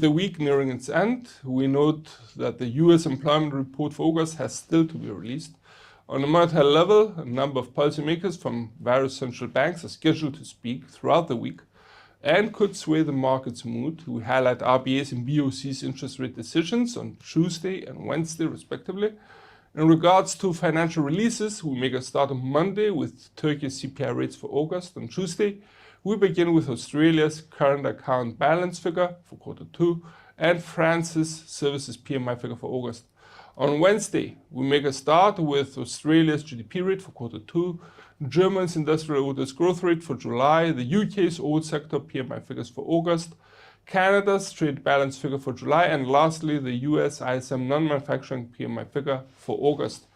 the week nearing its end, we note that the US employment report for August has still to be released. On a monetary level, a number of policymakers from various central banks are scheduled to speak throughout the week and could sway the market's mood. We highlight RBA's and BOC's interest rate decisions on Tuesday and Wednesday, respectively. In regards to financial releases, we make a start on Monday with Turkey's CPI rates for August. On Tuesday, we begin with Australia's current account balance figure for Q2 and France's services PMI figure for August. On Wednesday, we make a start with Australia's GDP rate for Q2, Germany's industrial orders growth rate for July, the UK's oil sector PMI figures for August, Canada's trade balance figure for July, and lastly, the US ISM non-manufacturing PMI figure for August.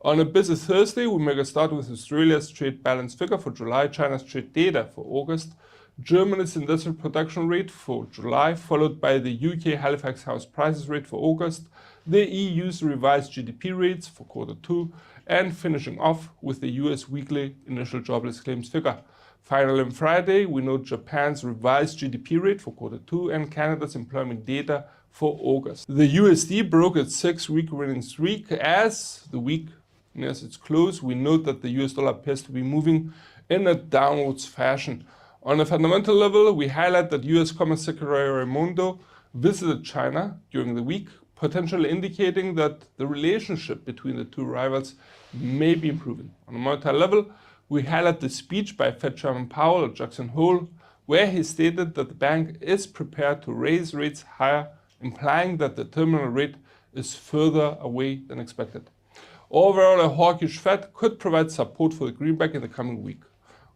On a busy Thursday, we make a start with Australia's trade balance figure for July, China's trade data for August, Germany's industrial production rate for July, followed by the UK Halifax house prices rate for August, the EU's revised GDP rates for Q2, and finishing off with the US weekly initial jobless claims figure. Finally, on Friday, we note Japan's revised GDP rate for Q2 and Canada's employment data for August. The USD broke its 6-week winning streak. As the week nears its close, we note that the US dollar appears to be moving in a downwards fashion. On a fundamental level, we highlight that US Commerce Secretary Raimondo visited China during the week, potentially indicating that the relationship between the two rivals may be improving. On a monetary level, we highlight the speech by Fed Chairman Powell at Jackson Hole, where he stated that the bank is prepared to raise rates higher, implying that the terminal rate is further away than expected. Overall, a hawkish Fed could provide support for the greenback in the coming week.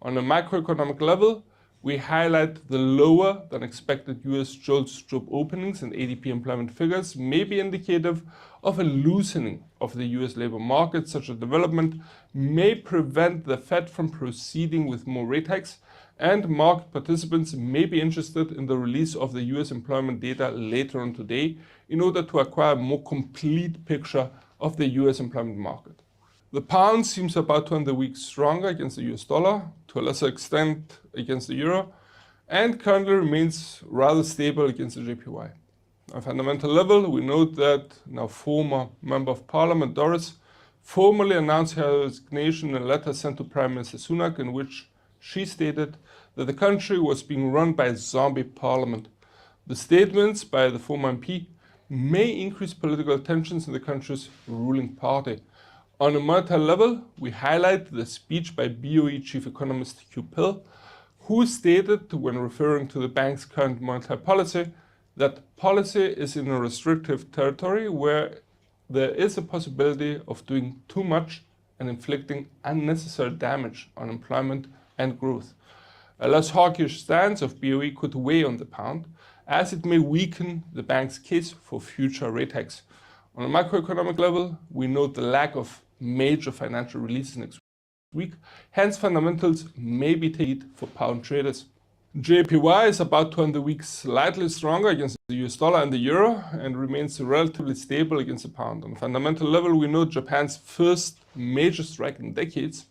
On a macroeconomic level, we highlight the lower than expected US JOLTS job openings and ADP employment figures may be indicative of a loosening of the US labor market. Such a development may prevent the Fed from proceeding with more rate hikes, and market participants may be interested in the release of the US employment data later on today in order to acquire a more complete picture of the US employment market. The pound seems about to end the week stronger against the US dollar, to a lesser extent against the euro, and currently remains rather stable against the JPY. On a fundamental level, we note that now former Member of Parliament Doris formally announced her resignation in a letter sent to Prime Minister Sunak, in which she stated that the country was being run by a zombie parliament. The statements by the former MP may increase political tensions in the country's ruling party. On a monetary level, we highlight the speech by BOE Chief Economist Hugh Pill, who stated, when referring to the bank's current monetary policy, that policy is in a restrictive territory where there is a possibility of doing too much and inflicting unnecessary damage on employment and growth. A less hawkish stance of BOE could weigh on the pound, as it may weaken the bank's case for future rate hikes. On a macroeconomic level, we note the lack of major financial releases next week, hence fundamentals may be taken for pound traders. JPY is about to end the week slightly stronger against the US dollar and the euro and remains relatively stable against the pound. On a fundamental level, we note Japan's first major strike in decades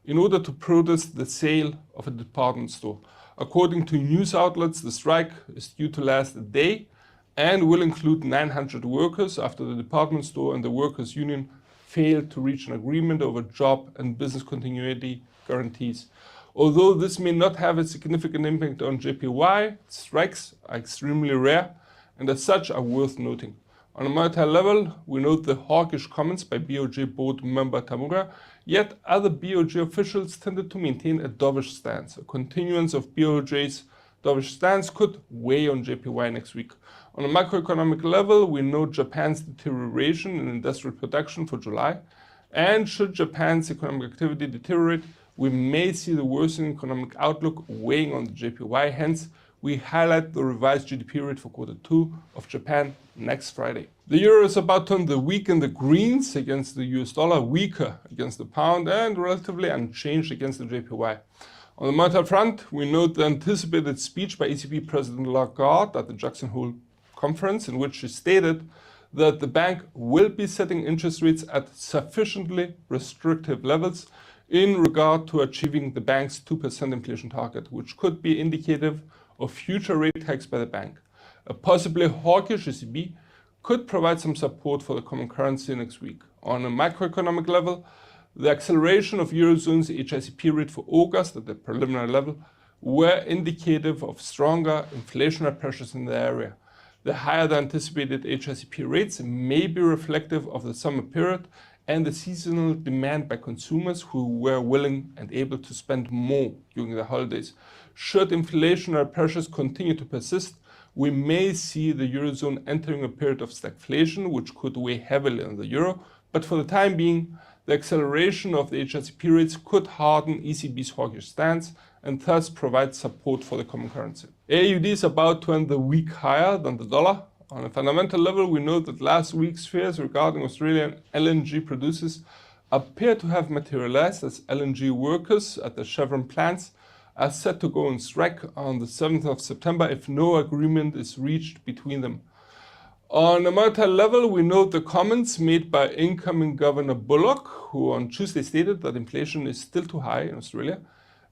in order to protest the sale of a department store. According to news outlets, the strike is due to last a day and will include 900 workers after the department store and the workers' union failed to reach an agreement over job and business continuity guarantees. Although this may not have a significant impact on JPY, strikes are extremely rare and as such are worth noting. On a monetary level, we note the hawkish comments by BOJ board member Tamura, yet other BOJ officials tended to maintain a dovish stance. A continuance of BOJ's dovish stance could weigh on JPY next week. On a macroeconomic level, we note Japan's deterioration in industrial production for July, and should Japan's economic activity deteriorate, we may see the worsening economic outlook weighing on the JPY. Hence, we highlight the revised GDP rate for Q2 of Japan next Friday. The euro is about to end the week in the greens against the US dollar, weaker against the pound, and relatively unchanged against the JPY. On the monetary front, we note the anticipated speech by ECB President Lagarde at the Jackson Hole conference, in which she stated that the bank will be setting interest rates at sufficiently restrictive levels in regard to achieving the bank's 2% inflation target, which could be indicative of future rate hikes by the bank. A possibly hawkish ECB could provide some support for the common currency next week. On a macroeconomic level, the acceleration of Eurozone's HICP rate for August at the preliminary level were indicative of stronger inflationary pressures in the area. The higher than anticipated HICP rates may be reflective of the summer period and the seasonal demand by consumers who were willing and able to spend more during the holidays. Should inflationary pressures continue to persist, we may see the Eurozone entering a period of stagflation, which could weigh heavily on the euro, but for the time being, the acceleration of the HICP rates could harden ECB's hawkish stance and thus provide support for the common currency. AUD is about to end the week higher than the dollar. On a fundamental level, we note that last week's fears regarding Australian LNG producers appear to have materialized, as LNG workers at the Chevron plants are set to go on strike on the 7th of September if no agreement is reached between them. On a monetary level, we note the comments made by incoming Governor Bullock, who on Tuesday stated that inflation is still too high in Australia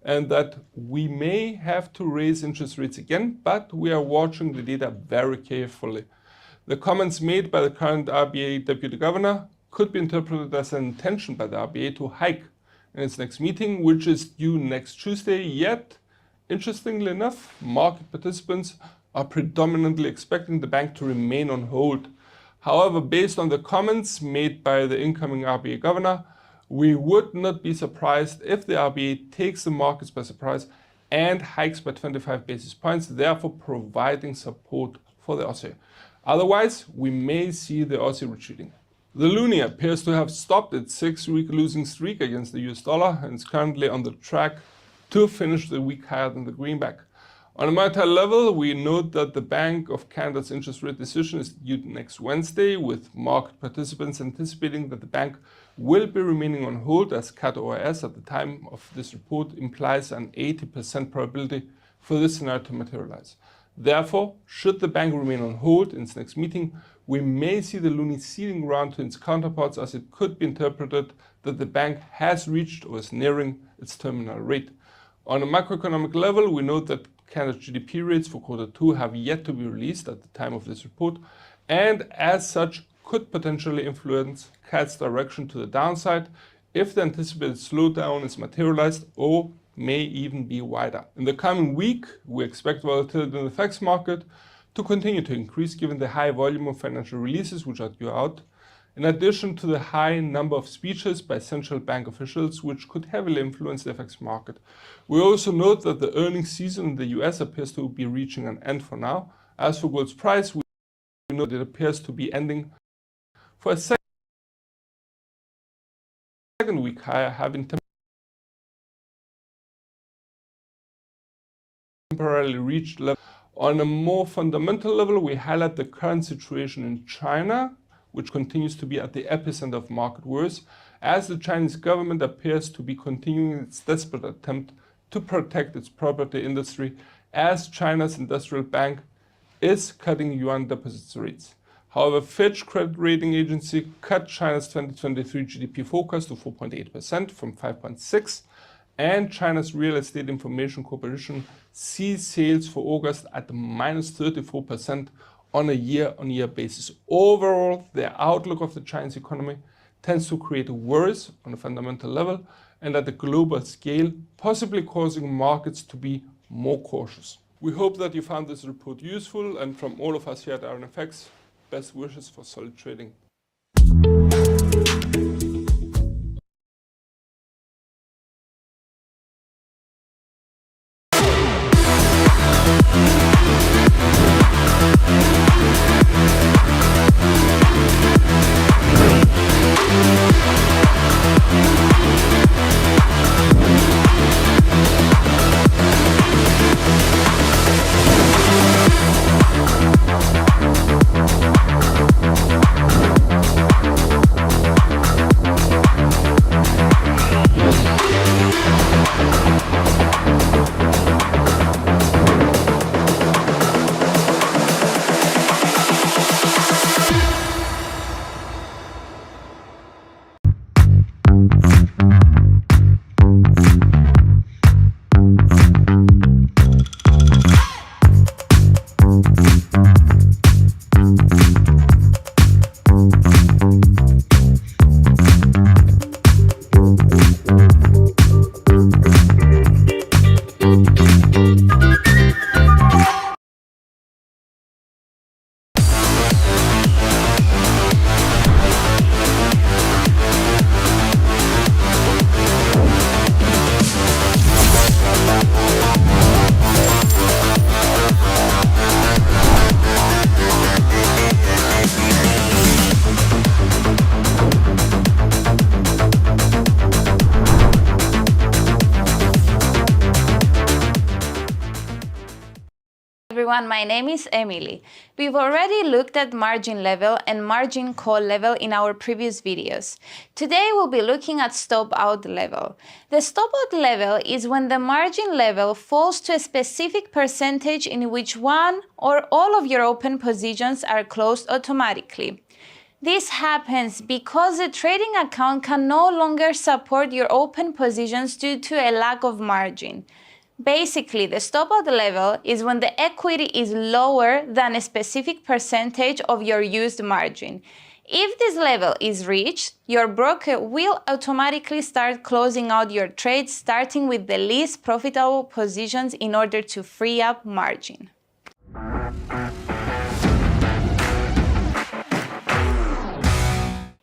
and that we may have to raise interest rates again, but we are watching the data very carefully. The comments made by the current RBA Deputy Governor could be interpreted as an intention by the RBA to hike in its next meeting, which is due next Tuesday. Yet, interestingly enough, market participants are predominantly expecting the bank to remain on hold. However, based on the comments made by the incoming RBA governor, we would not be surprised if the RBA takes the markets by surprise and hikes by 25 basis points, therefore providing support for the Aussie. Otherwise, we may see the Aussie retreating. The loonie appears to have stopped its 6-week losing streak against the US dollar and is currently on the track to finish the week higher than the greenback. On a monetary level, we note that the Bank of Canada's interest rate decision is due next Wednesday, with market participants anticipating that the bank will be remaining on hold, as CAT-ORS at the time of this report implies an 80% probability for this scenario to materialize. Therefore, should the bank remain on hold in its next meeting, we may see the loonie ceding ground to its counterparts, as it could be interpreted that the bank has reached or is nearing its terminal rate. On a macroeconomic level, we note that Canada's GDP rates for Q2 have yet to be released at the time of this report, and as such could potentially influence CAD's direction to the downside if the anticipated slowdown is materialized or may even be wider. In the coming week, we expect volatility in the FX market to continue to increase given the high volume of financial releases which are due out, in addition to the high number of speeches by central bank officials, which could heavily influence the FX market. We also note that the earnings season in the US appears to be reaching an end for now. As for gold's price, we know that it appears to be ending for a second week higher, having temporarily reached level. On a more fundamental level, we highlight the current situation in China, which continues to be at the epicenter of market worries, as the Chinese government appears to be continuing its desperate attempt to protect its property industry, as China's industrial bank is cutting yuan deposits rates. However, Fitch credit rating agency cut China's 2023 GDP forecast to 4.8% from 5.6%, and China's Real Estate Information Corporation sees sales for August at minus 34% on a year-on-year basis. Overall, the outlook of the Chinese economy tends to create worries on a fundamental level and at a global scale, possibly causing markets to be more cautious. We hope that you found this report useful, and from all of us here at IronFX, best wishes for solid trading. everyone, my name is Emily. We've already looked at margin level and margin call level in our previous videos. Today we'll be looking at stop out level. The stop out level is when the margin level falls to a specific percentage in which one or all of your open positions are closed automatically. This happens because the trading account can no longer support your open positions due to a lack of margin. Basically, the stop out level is when the equity is lower than a specific percentage of your used margin. If this level is reached, your broker will automatically start closing out your trades, starting with the least profitable positions in order to free up margin.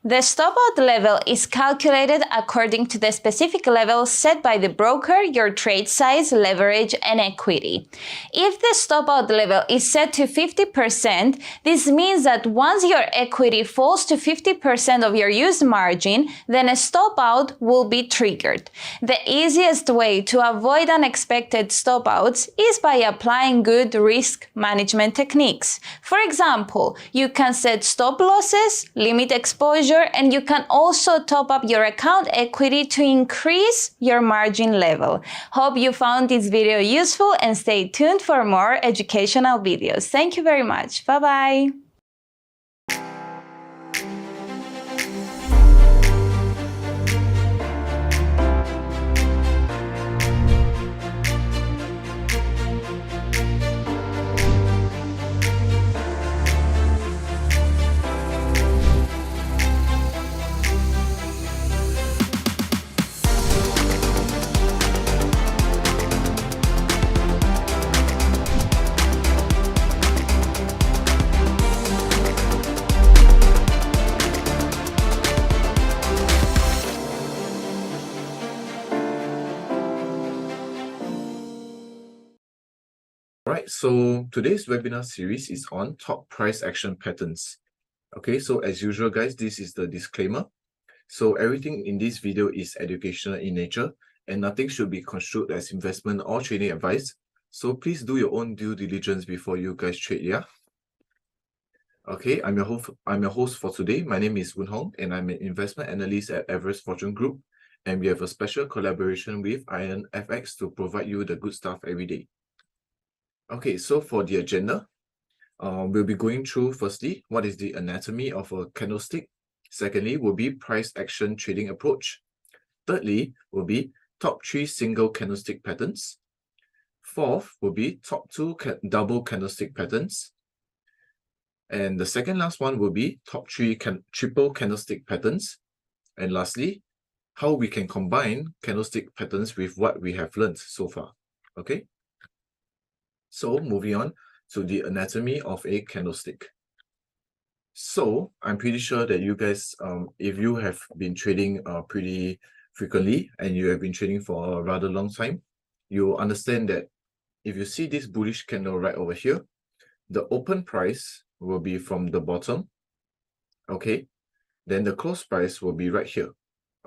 The stop-out level is calculated according to the specific level set by the broker, your trade size, leverage, and equity. If the stop-out level is set to 50%, this means that once your equity falls to 50% of your used margin, then a stop-out will be triggered. The easiest way to avoid unexpected stop-outs is by applying good risk management techniques. For example, you can set stop losses, limit exposure, and you can also top up your account equity to increase your margin level. Hope you found this video useful and stay tuned for more educational videos. Thank you very much. Bye-bye. Alright, so today's webinar series is on top price action patterns. Okay, so as usual, guys, this is the disclaimer. So everything in this video is educational in nature and nothing should be construed as investment or trading advice. So please do your own due diligence before you guys trade, yeah? Okay, I'm your host for today. My name is Woon Hong and I'm an investment analyst at Everest Fortune Group. And we have a special collaboration with IronFX to provide you the good stuff every day. Okay, so for the agenda, we'll be going through firstly, what is the anatomy of a candlestick? Secondly, will be price action trading approach. Thirdly, will be top 3 single candlestick patterns. Fourth, will be top 2 double candlestick patterns. And the second last one will be top 3 triple candlestick patterns. And lastly, how we can combine candlestick patterns with what we have learned so far. Okay. So moving on to the anatomy of a candlestick. So I'm pretty sure that you guys, if you have been trading pretty frequently and you have been trading for a rather long time, you understand that if you see this bullish candle right over here, the open price will be from the bottom. Okay, then the close price will be right here.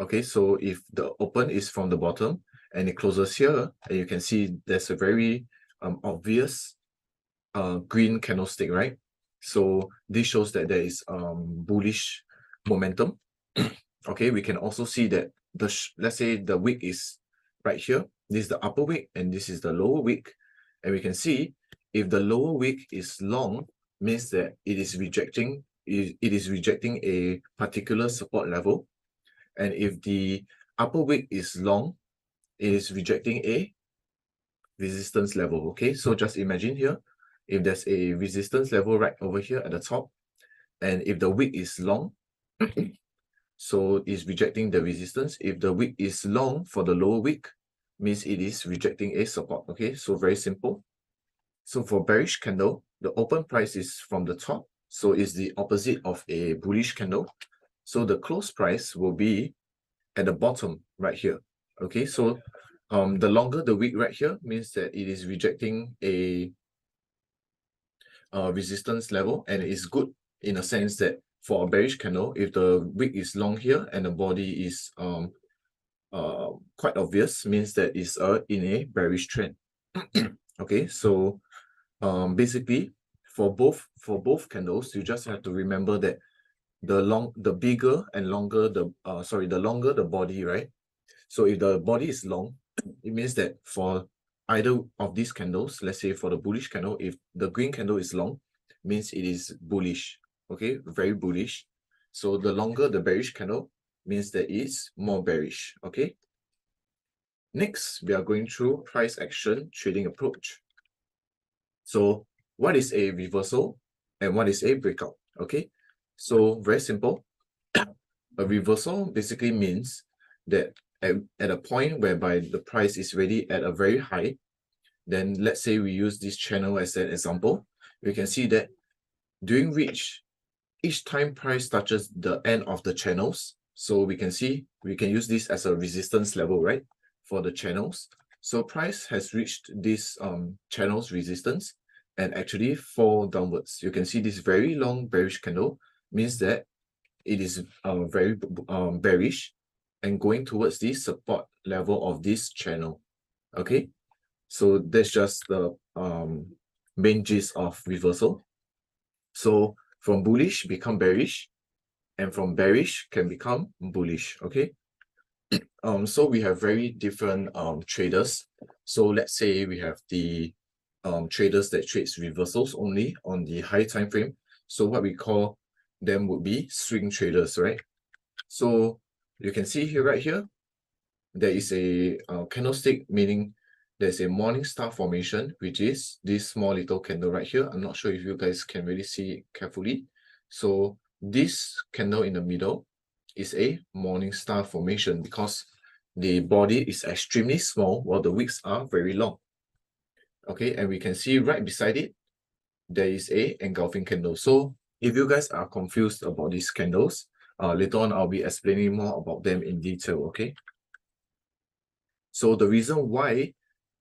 Okay, so if the open is from the bottom and it closes here, and you can see there's a very obvious green candlestick, right? So this shows that there is bullish momentum. Okay, we can also see that let's say the wick is right here. This is the upper wick and this is the lower wick, and we can see if the lower wick is long, means that it is rejecting a particular support level, and if the upper wick is long, it is rejecting a resistance level. Okay, so just imagine here, if there's a resistance level right over here at the top, and if the wick is long, so it's rejecting the resistance. If the wick is long for the lower wick, means it is rejecting a support. Okay, so very simple. So for bearish candle, the open price is from the top, so it's the opposite of a bullish candle. So the close price will be at the bottom right here. Okay, so the longer the wick right here means that it is rejecting a resistance level, and it is good in a sense that for a bearish candle, if the wick is long here and the body is quite obvious, means that it's in a bearish trend. Okay, so basically for both candles, you just have to remember that the bigger and longer the the longer the body, right? So if the body is long, it means that for either of these candles, let's say for the bullish candle, if the green candle is long, means it is bullish, okay, very bullish. So the longer the bearish candle means that it's more bearish, okay. Next, we are going through price action trading approach. So what is a reversal and what is a breakout? Okay, so very simple. A reversal basically means that at a point whereby the price is already at a very high, then let's say we use this channel as an example, we can see that during which each time price touches the end of the channels, so we can see we can use this as a resistance level, right, for the channels. So price has reached this channel's resistance and actually fall downwards. You can see this very long bearish candle means that it is very bearish and going towards the support level of this channel. Okay, so that's just the main gist of reversal. So from bullish become bearish, and from bearish can become bullish. Okay, so we have very different traders. So let's say we have the traders that trades reversals only on the high time frame. So what we call them would be swing traders, right? So you can see here, right here, there is a candlestick, meaning there's a morning star formation, which is this small little candle right here. I'm not sure if you guys can really see it carefully. So this candle in the middle is a morning star formation because the body is extremely small while the wicks are very long. Okay, and we can see right beside it, there is a engulfing candle. So if you guys are confused about these candles, later on I'll be explaining more about them in detail. Okay, so the reason why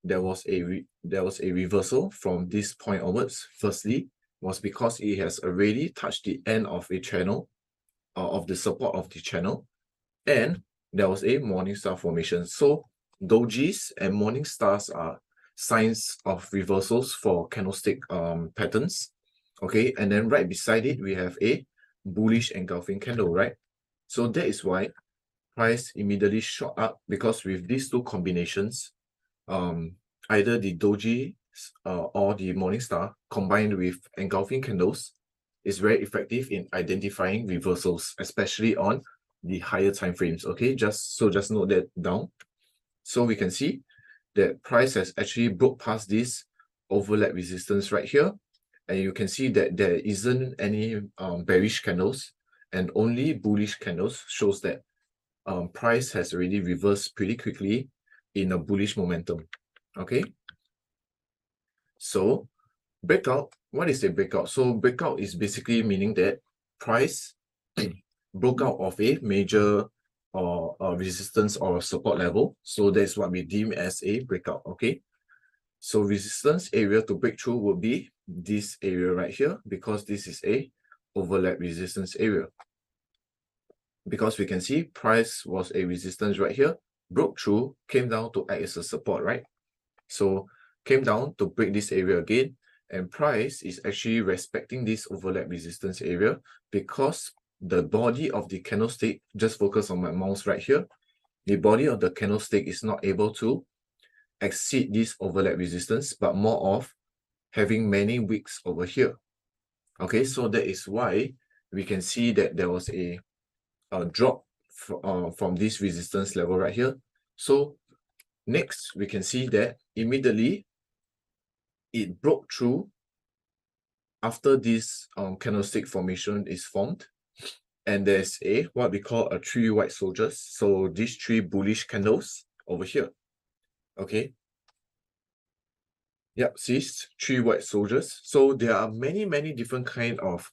there was a reversal from this point onwards, firstly, was because it has already touched the end of a channel, of the support of the channel, and there was a morning star formation. So dojis and morning stars are signs of reversals for candlestick patterns. Okay, and then right beside it we have a bullish engulfing candle, right? So that is why price immediately shot up, because with these two combinations, either the doji or the morning star combined with engulfing candles is very effective in identifying reversals, especially on the higher time frames. Okay, just note that down. So we can see that price has actually broke past this overlap resistance right here, and you can see that there isn't any bearish candles and only bullish candles, shows that price has already reversed pretty quickly in a bullish momentum. Okay, so breakout, what is a breakout? So breakout is basically meaning that price broke out of a major resistance or support level. So that's what we deem as a breakout. Okay, so resistance area to break through will be this area right here, because this is a overlap resistance area. Because we can see price was a resistance right here, broke through, came down to act as a support, right? So came down to break this area again, and price is actually respecting this overlap resistance area because the body of the candlestick, just focus on my mouse right here, the body of the candlestick is not able to exceed this overlap resistance, but more of having many wicks over here. Okay, so that is why we can see that there was a drop from this resistance level right here. So next, we can see that immediately it broke through after this candlestick formation is formed, and there's a what we call a three white soldiers. So these three bullish candles over here. Okay. Yep, see, three white soldiers. So there are many different kind of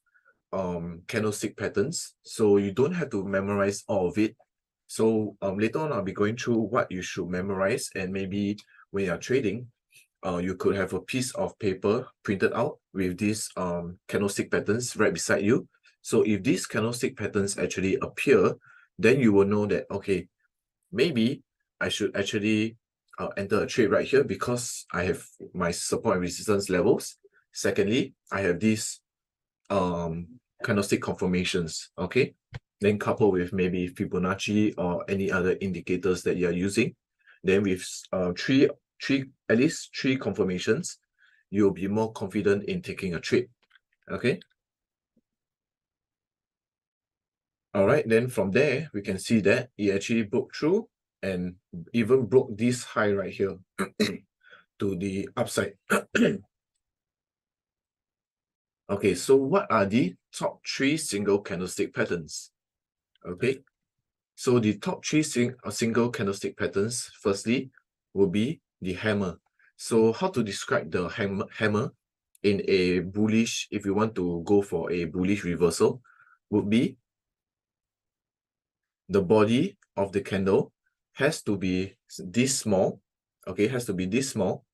candlestick patterns. So you don't have to memorize all of it. So later on, I'll be going through what you should memorize, and maybe when you're trading, you could have a piece of paper printed out with these candlestick patterns right beside you. So if these candlestick patterns actually appear, then you will know that, okay, maybe I should actually enter a trade right here because I have my support and resistance levels. Secondly, I have these candlestick confirmations, okay? Then coupled with maybe Fibonacci or any other indicators that you're using. Then with at least three confirmations, you'll be more confident in taking a trade, okay? All right, then from there, we can see that it actually broke through and even broke this high right here to the upside. Okay, so what are the top 3 single candlestick patterns? Okay, so the top 3 single candlestick patterns, firstly, will be the hammer. So how to describe the hammer in a bullish, if you want to go for a bullish reversal, would be the body of the candle has to be this small, okay, has to be this small,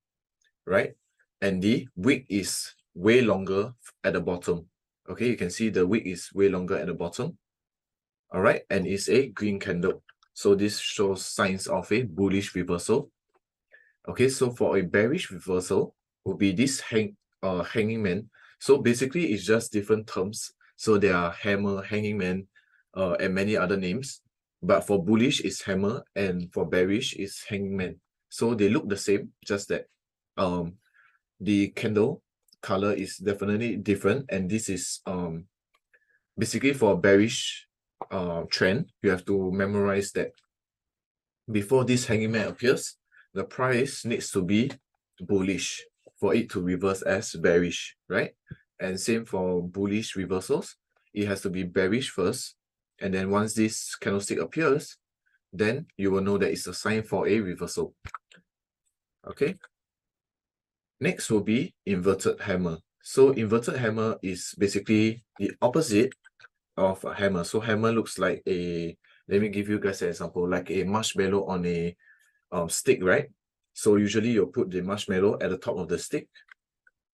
right? And the wick is way longer at the bottom. Okay, you can see the wick is way longer at the bottom. All right, and it's a green candle. So this shows signs of a bullish reversal. Okay, so for a bearish reversal, will be this hanging man. So basically, it's just different terms. So there are hammer, hanging man, and many other names. But for bullish, it's hammer, and for bearish, it's hanging man. So they look the same, just that the candle color is definitely different, and this is basically for bearish trend. You have to memorize that before this hanging man appears, the price needs to be bullish for it to reverse as bearish, right? And same for bullish reversals, it has to be bearish first, and then once this candlestick appears, then you will know that it's a sign for a reversal. Okay, next will be inverted hammer. So inverted hammer is basically the opposite of a hammer. So hammer looks like a, let me give you guys an example, like a marshmallow on a stick, right? So usually you'll put the marshmallow at the top of the stick,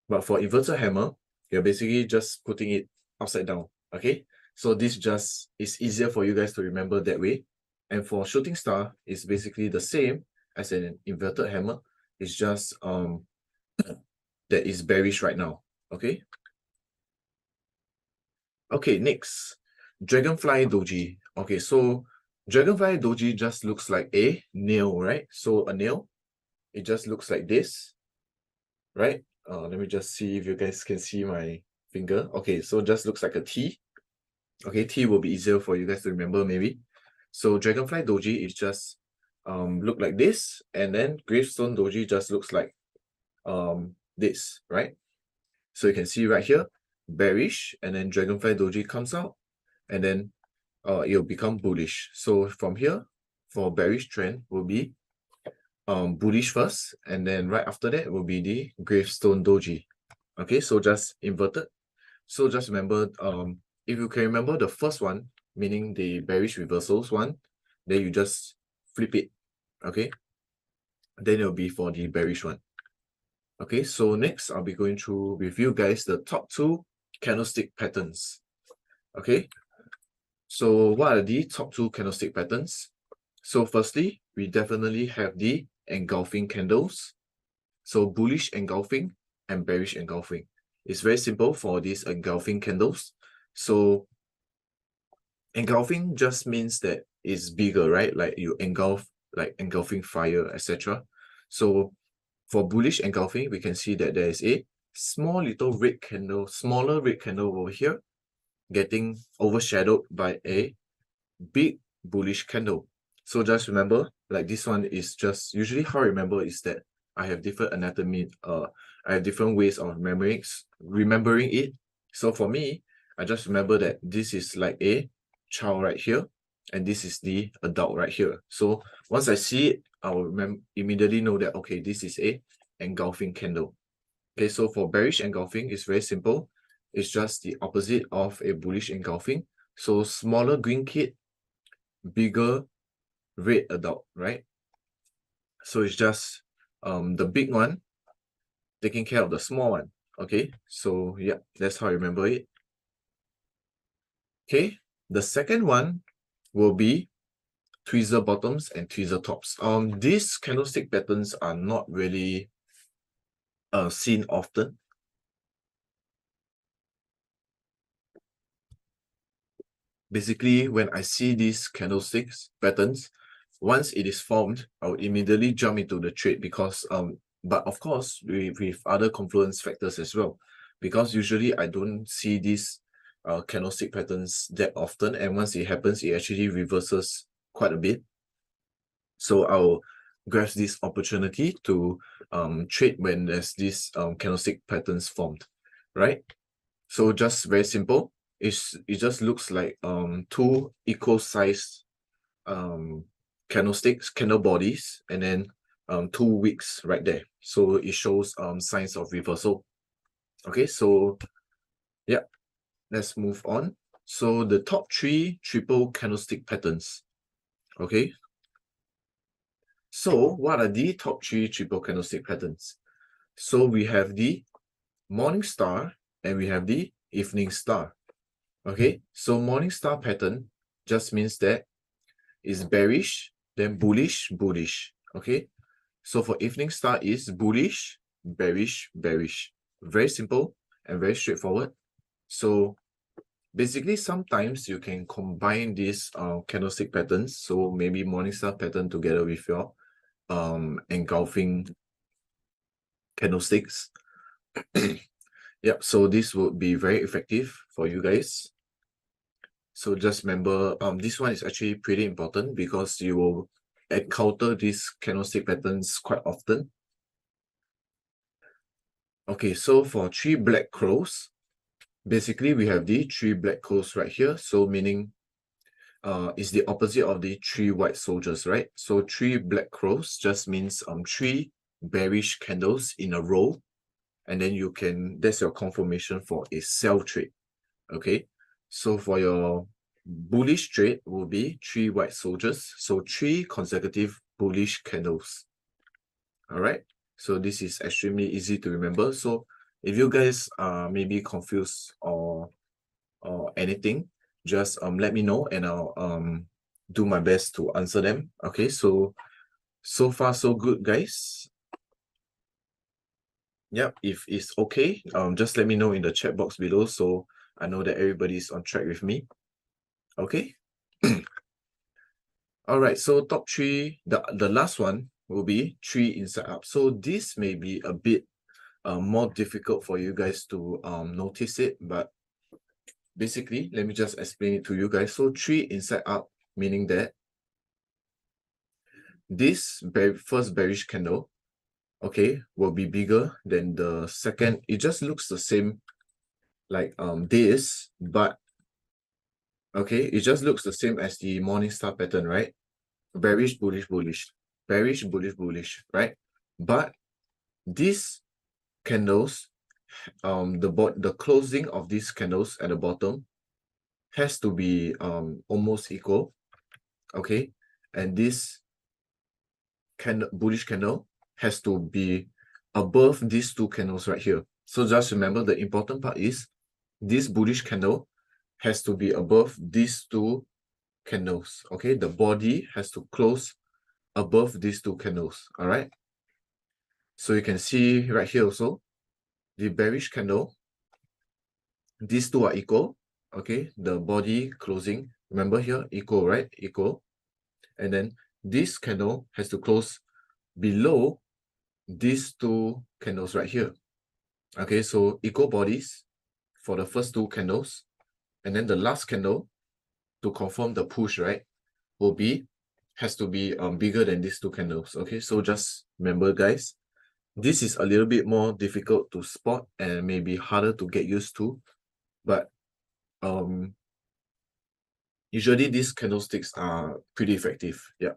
but for inverted hammer, you're basically just putting it upside down. Okay, so this just is easier for you guys to remember that way. And for shooting star, it's basically the same as an inverted hammer. It's just that is bearish right now. Okay. Okay, next, dragonfly doji. Okay, so dragonfly doji just looks like a nail, right? So a nail, it just looks like this, right? Let me just see if you guys can see my finger. Okay, so just looks like a T. Okay, T will be easier for you guys to remember maybe. So dragonfly doji is just look like this, and then gravestone doji just looks like this, right? So you can see right here, bearish, and then dragonfly doji comes out, and then it'll become bullish. So from here, for bearish trend will be bullish first, and then right after that will be the gravestone doji. Okay, so just inverted. So just remember, if you can remember the first one, meaning the bearish reversals one, then you just flip it. Okay, then it'll be for the bearish one. Okay, so next I'll be going through with you guys the top 2 candlestick patterns. Okay, so what are the top 2 candlestick patterns? So firstly, we definitely have the engulfing candles. So bullish engulfing and bearish engulfing. It's very simple for these engulfing candles. So engulfing just means that it's bigger, right? Like you engulf, like engulfing fire, etc. So for bullish engulfing, we can see that there is a small little red candle, smaller red candle over here, getting overshadowed by a big bullish candle. So just remember, like this one is just, usually how I remember is that I have different anatomy, I have different ways of remembering it. So for me, I just remember that this is like a child right here, and this is the adult right here. So once I see it, I will immediately know that, okay, this is a engulfing candle. Okay, so for bearish engulfing, it's very simple. It's just the opposite of a bullish engulfing. So smaller green kid, bigger red adult, right? So it's just the big one taking care of the small one. Okay, so yeah, that's how I remember it. Okay, the second one will be tweezer bottoms and tweezer tops. These candlestick patterns are not really seen often. basically when I see these candlesticks patterns, once it is formed, I would immediately jump into the trade because but of course with other confluence factors as well, because usually I don't see these candlestick patterns that often, and once it happens, it actually reverses quite a bit. So I'll grasp this opportunity to trade when there's these candlestick patterns formed, right? So just very simple. It just looks like two equal sized candlesticks, candle bodies, and then 2 wicks right there. So it shows signs of reversal. Okay, so yeah, let's move on. So the top 3 triple candlestick patterns. Okay, so what are the top 3 triple candlestick patterns? So we have the morning star and we have the evening star. Okay, so morning star pattern just means that it's bearish, then bullish, bullish. Okay, so for evening star is bullish, bearish, bearish. Very simple and very straightforward. So basically, sometimes you can combine these candlestick patterns. So maybe morning star pattern together with your engulfing candlesticks. Yep, so this would be very effective for you guys. So just remember, this one is actually pretty important because you will encounter these candlestick patterns quite often. Okay, so for 3 black crows, basically we have the 3 black crows right here. So meaning is the opposite of the 3 white soldiers, right? So 3 black crows just means 3 bearish candles in a row, and then you can, that's your confirmation for a sell trade. Okay, so for your bullish trade will be 3 white soldiers, so 3 consecutive bullish candles. All right, so this is extremely easy to remember. So if you guys are maybe confused or anything, just let me know and I'll do my best to answer them. Okay, so far so good, guys. Yep, if it's okay, just let me know in the chat box below so I know that everybody's on track with me. Okay. All right, so top 3, the last one will be 3 inside up. So this may be a bit more difficult for you guys to notice it, but basically let me just explain it to you guys. So 3 inside up, meaning that this first bearish candle, okay, will be bigger than the second. It just looks the same like this, but okay, it just looks the same as the morning star pattern, right? Bearish, bullish, bullish, bearish, bullish, bullish, right? But these candles, the closing of these candles at the bottom has to be almost equal, okay? And this bullish candle has to be above these 2 candles right here. So just remember, the important part is this bullish candle has to be above these 2 candles. Okay, the body has to close above these 2 candles. All right, so you can see right here also the bearish candle, these 2 are equal. Okay, the body closing, remember here, equal, right? Equal. And then this candle has to close below these 2 candles right here. Okay, so equal bodies for the first 2 candles, and then the last candle to confirm the push, right, will be, has to be bigger than these 2 candles. Okay, so just remember, guys, this is a little bit more difficult to spot and maybe harder to get used to, but usually these candlesticks are pretty effective. Yeah.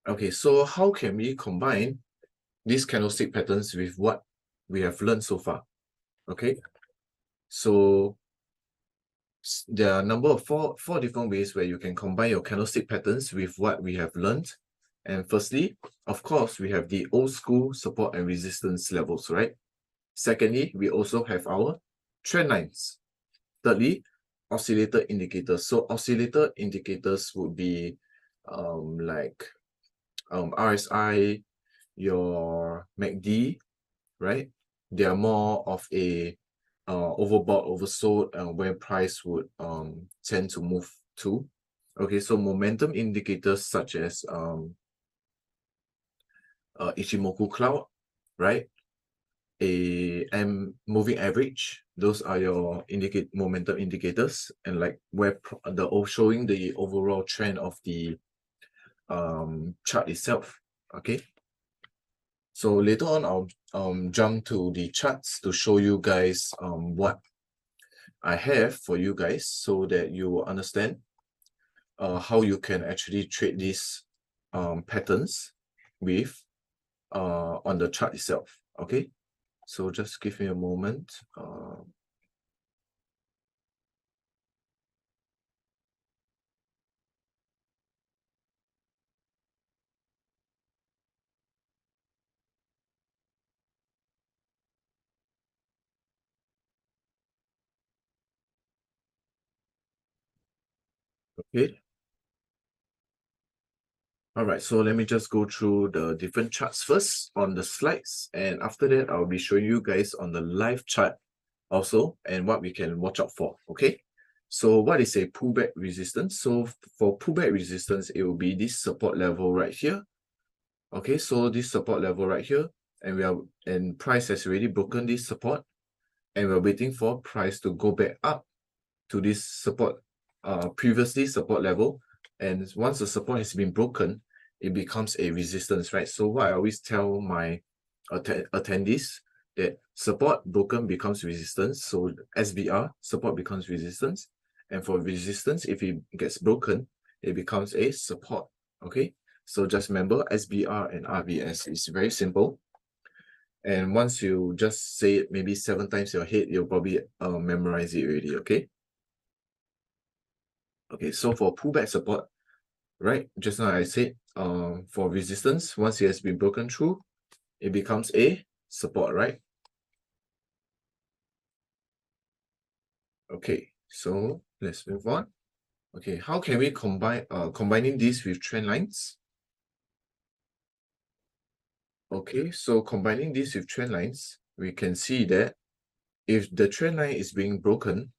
Okay, so how can we combine these candlestick patterns with what we have learned so far? Okay, so there are a number of four different ways where you can combine your candlestick patterns with what we have learned. And firstly, of course, we have the old school support and resistance levels, right? Secondly, we also have our trend lines. Thirdly, oscillator indicators. So oscillator indicators would be like RSI, your MACD, right? They are more of a overbought, oversold, where price would tend to move to. Okay, so momentum indicators such as Ichimoku cloud, right? Moving average, those are your momentum indicators, and like where showing the overall trend of the chart itself. Okay, so later on I'll jump to the charts to show you guys what I have for you guys, so that you will understand how you can actually trade these patterns with on the chart itself. Okay, so just give me a moment. Okay. All right, so let me just go through the different charts first on the slides, and after that I'll be showing you guys on the live chart also, and what we can watch out for. Okay, so what is a pullback resistance? So for pullback resistance, it will be this support level right here. Okay, so this support level right here, and price has already broken this support, and we're waiting for price to go back up to this support, previously support level. And once the support has been broken, it becomes a resistance, right? So what I always tell my attendees, that support broken becomes resistance. So SBR, support becomes resistance. And for resistance, if it gets broken, it becomes a support. Okay, so just remember, SBR and RVS is very simple. And once you just say it maybe 7 times in your head, you'll probably memorize it already. Okay. Okay, so for pullback support, right, just now I said for resistance, once it has been broken through, it becomes a support, right? Okay, so let's move on. Okay, how can we combining this with trend lines? Okay, so combining this with trend lines, we can see that if the trend line is being broken,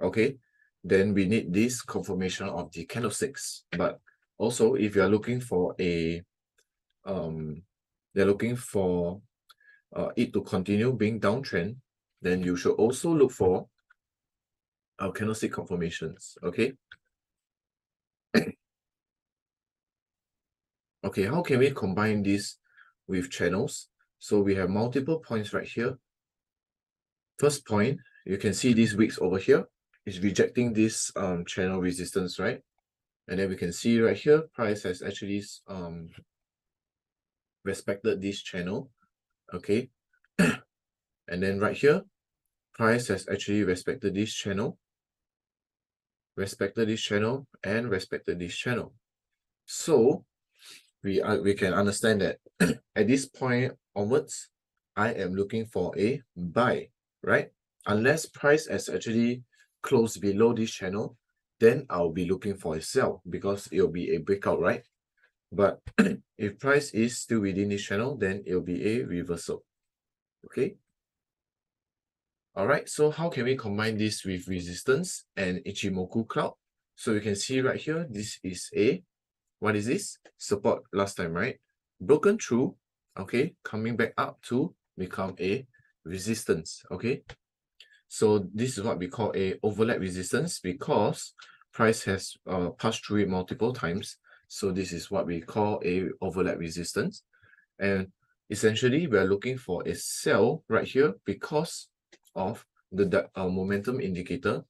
okay, then we need this confirmation of the candlesticks. But also, if you are looking for a they're looking for it to continue being downtrend, then you should also look for our candlestick confirmations. Okay. Okay, how can we combine this with channels? So we have multiple points right here. First point, you can see these wicks over here is rejecting this channel resistance, right? And then we can see right here, price has actually respected this channel. Okay. And then right here, price has actually respected this channel, and respected this channel. So we can understand that at this point onwards, I am looking for a buy, right? Unless price has actually closed below this channel, then I'll be looking for a sell, because it'll be a breakout, right? But if price is still within this channel, then it'll be a reversal. Okay. All right, so how can we combine this with resistance and Ichimoku cloud? So you can see right here, this is a, what is this? Support last time, right? Broken through, okay, coming back up to become a resistance, okay? So this is what we call a overlap resistance, because price has passed through it multiple times. So this is what we call a overlap resistance. And essentially, we are looking for a sell right here because of the momentum indicator,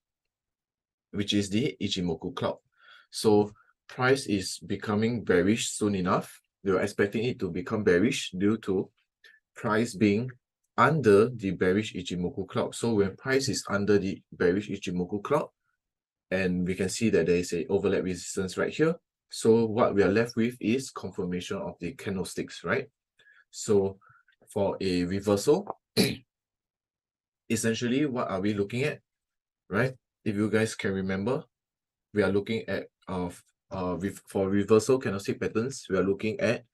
which is the Ichimoku cloud. So price is becoming bearish soon enough. We are expecting it to become bearish due to price being under the bearish Ichimoku cloud. So when price is under the bearish Ichimoku cloud, and we can see that there is a overlap resistance right here. So what we are left with is confirmation of the candlesticks, right? So for a reversal, essentially, what are we looking at, right? If you guys can remember, we are looking at for reversal candlestick patterns, we are looking at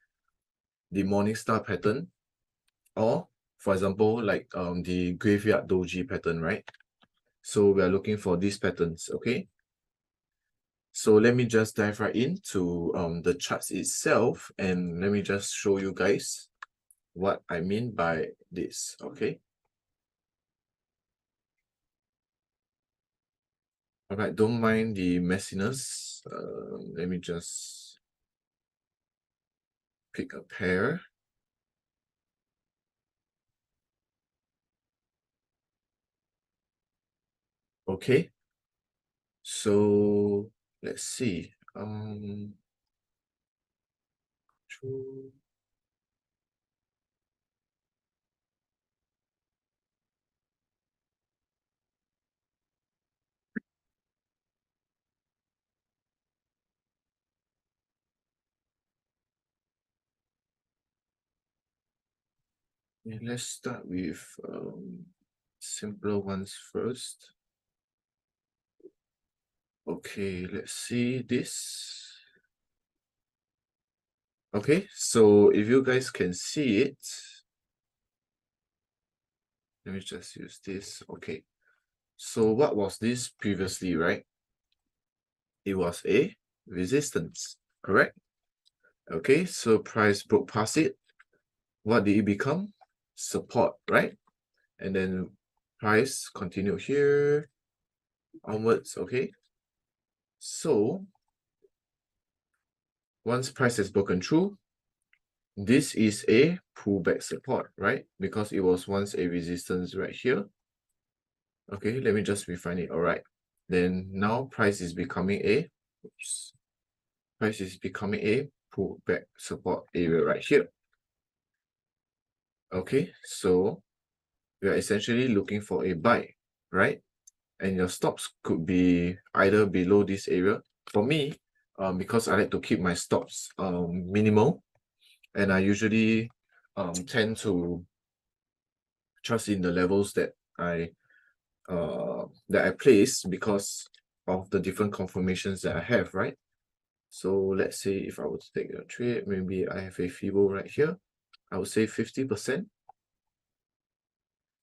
the Morningstar pattern or For example, like the graveyard doji pattern, right? So we are looking for these patterns, okay? So let me just dive right into the charts itself, and let me just show you guys what I mean by this, okay? All right, don't mind the messiness. Let me just pick a pair. Okay, so let's see. True. Okay, let's start with simpler ones first. Okay, let's see this. Okay, so if you guys can see it, let me just use this. Okay, so what was this previously, right? It was a resistance, correct? Okay, so price broke past it. What did it become? Support, right? And then price continued here onwards, okay? So once price has broken through, this is a pullback support, right? Because it was once a resistance right here. Okay, let me just refine it. All right. Then now price is becoming a pullback support area right here. Okay, so we are essentially looking for a buy, right? And your stops could be either below this area. For me, because I like to keep my stops minimal, and I usually tend to trust in the levels that I place because of the different confirmations that I have, right? So let's say if I were to take a trade, maybe I have a Fibo right here. I would say 50%.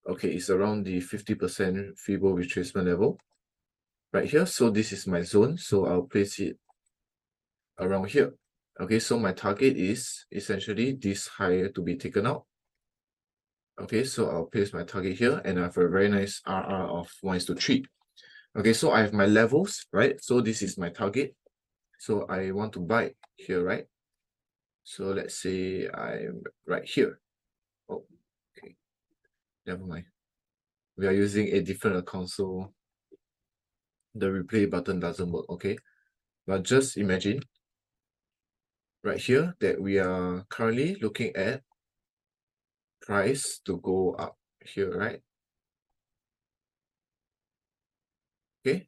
Okay, it's around the 50% Fibo retracement level right here. So this is my zone. So I'll place it around here. Okay, so my target is essentially this higher to be taken out. Okay, so I'll place my target here and I have a very nice RR of 1:3. Okay, so I have my levels, right? So this is my target. So I want to buy here, right? So let's say I'm right here. Oh, okay. Never mind. We are using a different account, so the replay button doesn't work, okay? But just imagine right here that we are currently looking at price to go up here, right? Okay.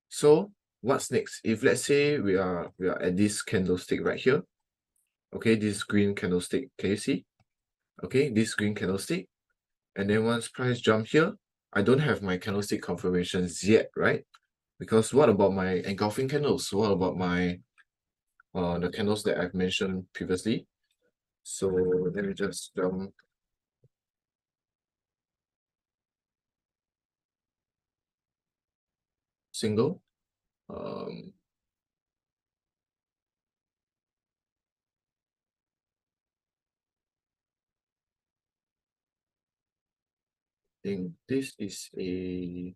So what's next? If let's say we are at this candlestick right here, okay, this green candlestick, can you see? Okay, this green candlestick, and then once price jump here, I don't have my candlestick confirmations yet, right? Because what about my engulfing candles? What about my the candles that I've mentioned previously? So let me just jump single. I think this is a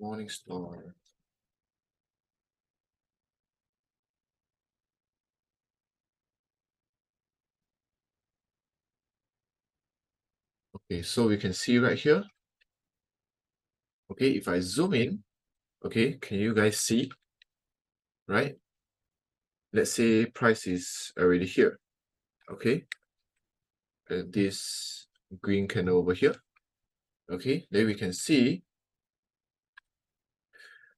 morning star. Okay, so we can see right here. Okay, if I zoom in, okay, can you guys see? Right? Let's say price is already here. Okay. This green candle over here. Okay, then we can see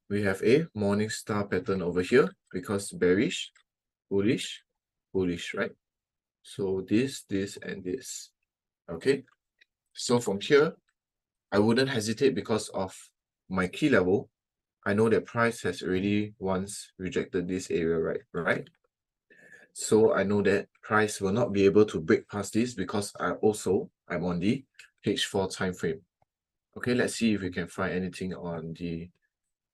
we have a morning star pattern over here because bearish, bullish, bullish, right? So this, and this. Okay. So from here, I wouldn't hesitate because of my key level. I know that price has already once rejected this area, right? So I know that price will not be able to break past this because I'm on the H4 time frame. Okay, let's see if we can find anything on the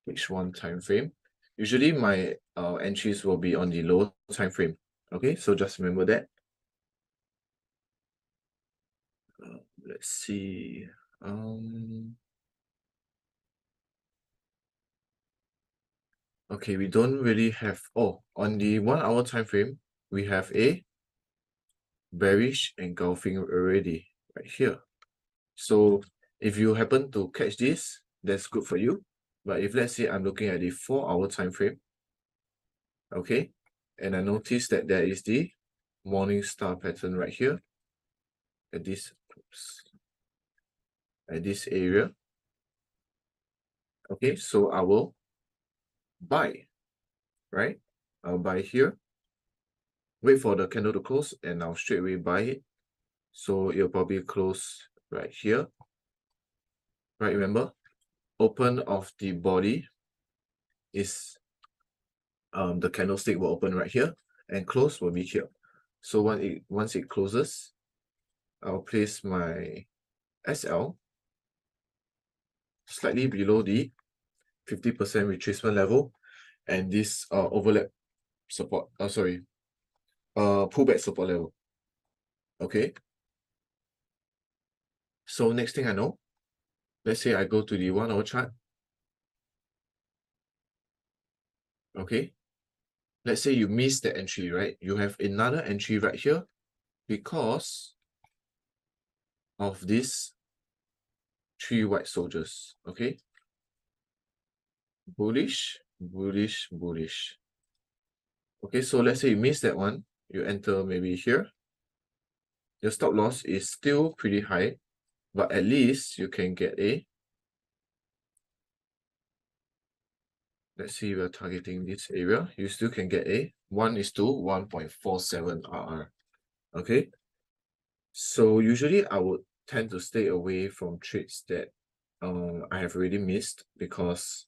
H1 time frame. Usually my entries will be on the lower time frame. Okay, so just remember that. Let's see. Okay, we don't really have. Oh, on the 1 hour time frame, we have a bearish engulfing already right here. So if you happen to catch this, that's good for you. But if let's say I'm looking at the 4 hour time frame, okay, and I notice that there is the morning star pattern right here at this area. Okay, so I will buy, right? I'll buy here, wait for the candle to close, and I'll straight away buy it. So it'll probably close right here. Right, remember, open of the body is the candlestick will open right here, and close will be here. So once it closes, I'll place my SL slightly below the 50% retracement level, and this overlap support, pullback support level. Okay. So next thing I know, let's say I go to the 1 hour chart. Okay. Let's say you miss the entry, right? You have another entry right here because of these 3 white soldiers. Okay. Bullish, bullish, bullish. Okay, so let's say you miss that one. You enter maybe here. Your stop loss is still pretty high, but at least you can get a, let's see, we're targeting this area. You still can get a 1:1.47 RR. Okay. So usually I would tend to stay away from trades that I have already missed because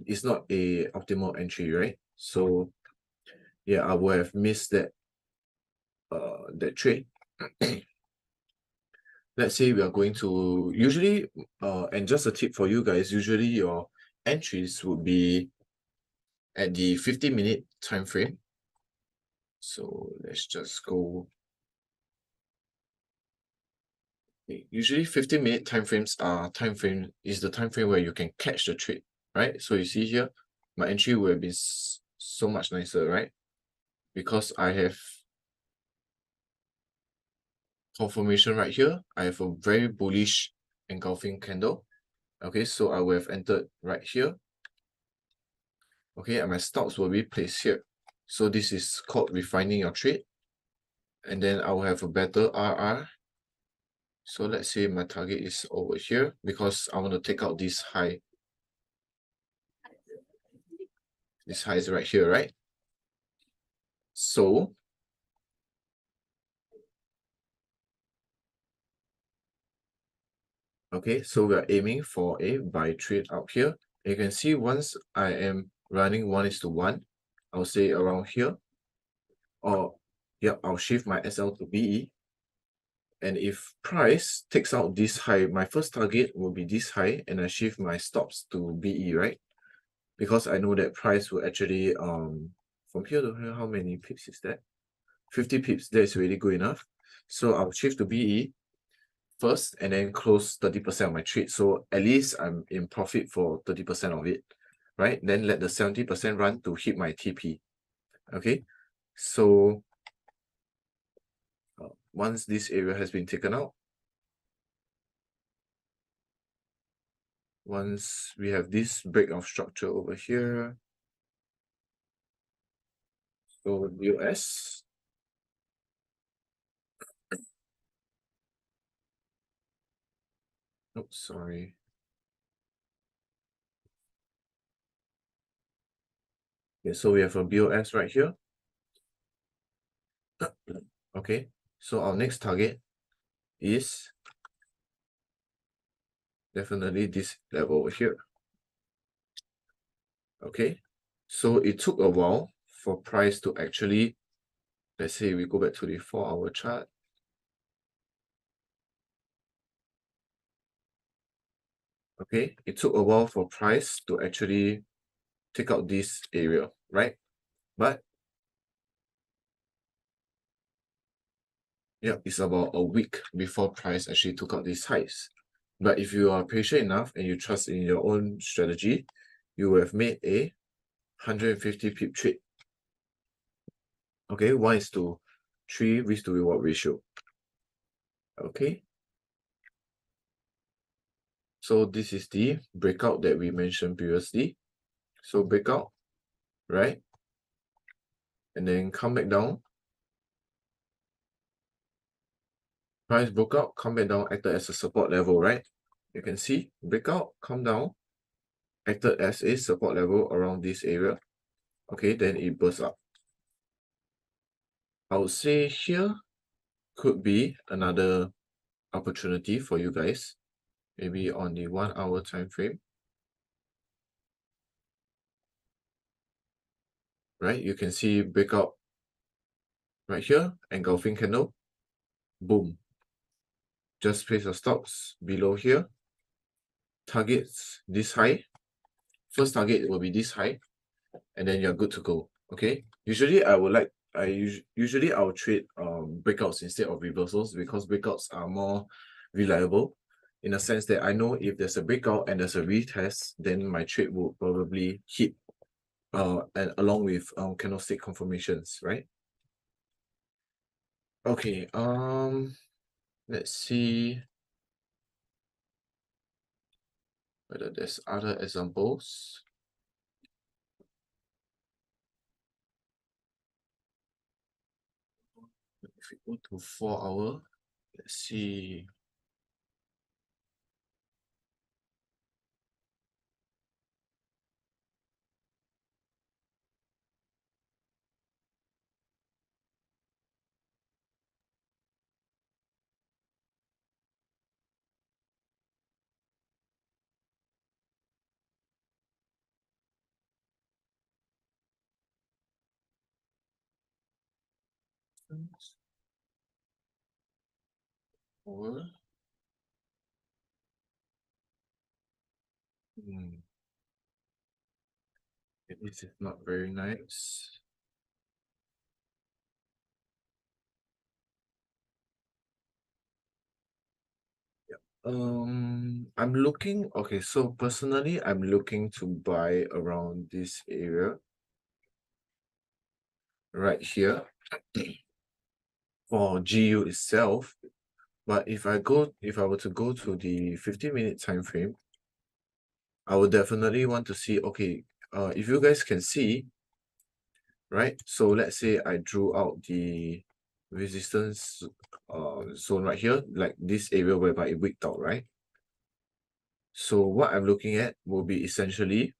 it's not a optimal entry, right? So yeah, I would have missed that trade. Let's say we are going to usually and just a tip for you guys, usually your entries would be at the 50-minute time frame. So let's just go. Usually 15-minute time frames are the time frame where you can catch the trade, right? So you see here, my entry will have been so much nicer, right? Because I have confirmation right here. I have a very bullish engulfing candle. Okay, so I will have entered right here. Okay, and my stops will be placed here. So this is called refining your trade. And then I will have a better RR. So let's say my target is over here because I want to take out this high. This high is right here, right? So okay, so we are aiming for a buy trade out here. You can see once I am running 1:1, I'll say around here. Or yep, I'll shift my SL to BE. And if price takes out this high, my first target will be this high, and I shift my stops to BE, right? Because I know that price will actually from here to here, how many pips is that? 50 pips, that's really good enough. So I'll shift to BE first and then close 30% of my trade. So at least I'm in profit for 30% of it, right? Then let the 70% run to hit my TP. Okay, so once this area has been taken out, once we have this break of structure over here, so US, oh, sorry. Okay, so we have a BOS right here. Okay, so our next target is definitely this level over here. Okay, So it took a while for price to actually, let's say we go back to the 4-hour chart. Okay, it took a while for price to actually take out this area, right? But yeah, it's about a week before price actually took out these highs. But if you are patient enough and you trust in your own strategy, you will have made a 150 pip trade. Okay, 1:3 risk to reward ratio. Okay. So this is the breakout that we mentioned previously. So breakout, right? And then come back down. Price broke out, come back down, acted as a support level, right? You can see breakout, come down, acted as a support level around this area. Okay, then it bursts up. I would say here could be another opportunity for you guys, maybe on the 1-hour time frame. Right, you can see breakout right here, engulfing candle, boom. Just place your stops below here. Targets this high. First target will be this high, and then you're good to go. Okay. Usually I will trade breakouts instead of reversals, because breakouts are more reliable in a sense that I know if there's a breakout and there's a retest, then my trade will probably hit and along with candlestick confirmations, right? Okay, let's see whether there's other examples. If we go to 4-hour, let's see. Or this is not very nice. I'm looking, okay, so personally, I'm looking to buy around this area right here for GU itself. But if I were to go to the 15-minute time frame, I would definitely want to see, okay, if you guys can see, right? So let's say I drew out the resistance zone right here, like this area whereby it wicked out, right? So what I'm looking at will be essentially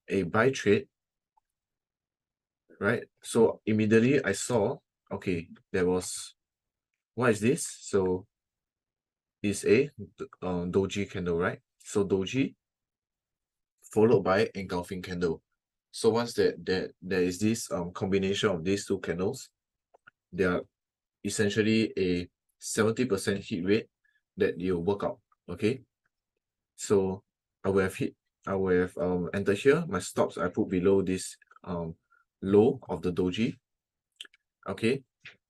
a buy trade, right? So immediately I saw, okay, there was, what is this? So it's a doji candle, right? So doji followed by engulfing candle. So once there is this combination of these two candles, they are essentially a 70% hit rate that you work out. Okay, so I will have entered here. My stops I put below this low of the doji. Okay,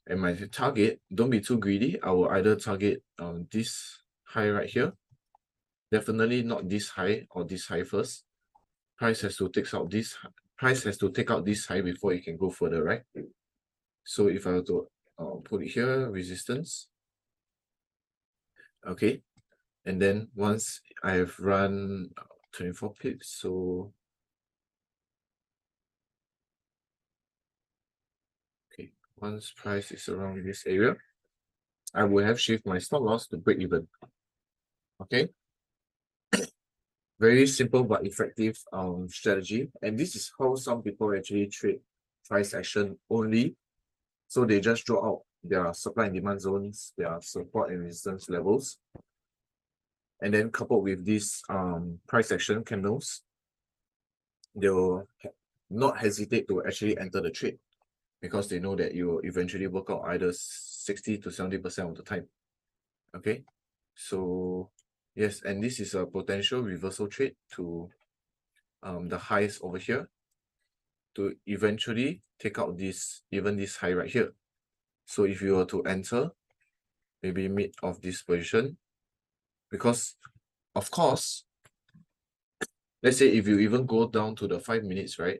and my target, don't be too greedy. I will either target this high right here. Definitely not this high or this high first. Price has to take out this high before it can go further, right? So if I were to put it here, resistance. Okay, and then once I have run 24 pips, so okay, once price is around this area, I will have shift my stop loss to break even. Okay, very simple but effective strategy, and this is how some people actually trade price action only. So they just draw out their supply and demand zones, their support and resistance levels, and then coupled with these price action candles, they will not hesitate to actually enter the trade because they know that you will eventually work out either 60 to 70% of the time. Okay, so yes, and this is a potential reversal trade to the highs over here to eventually take out this, even this high right here. So if you were to enter maybe mid of this position, because of course, let's say if you even go down to the 5 minutes, right?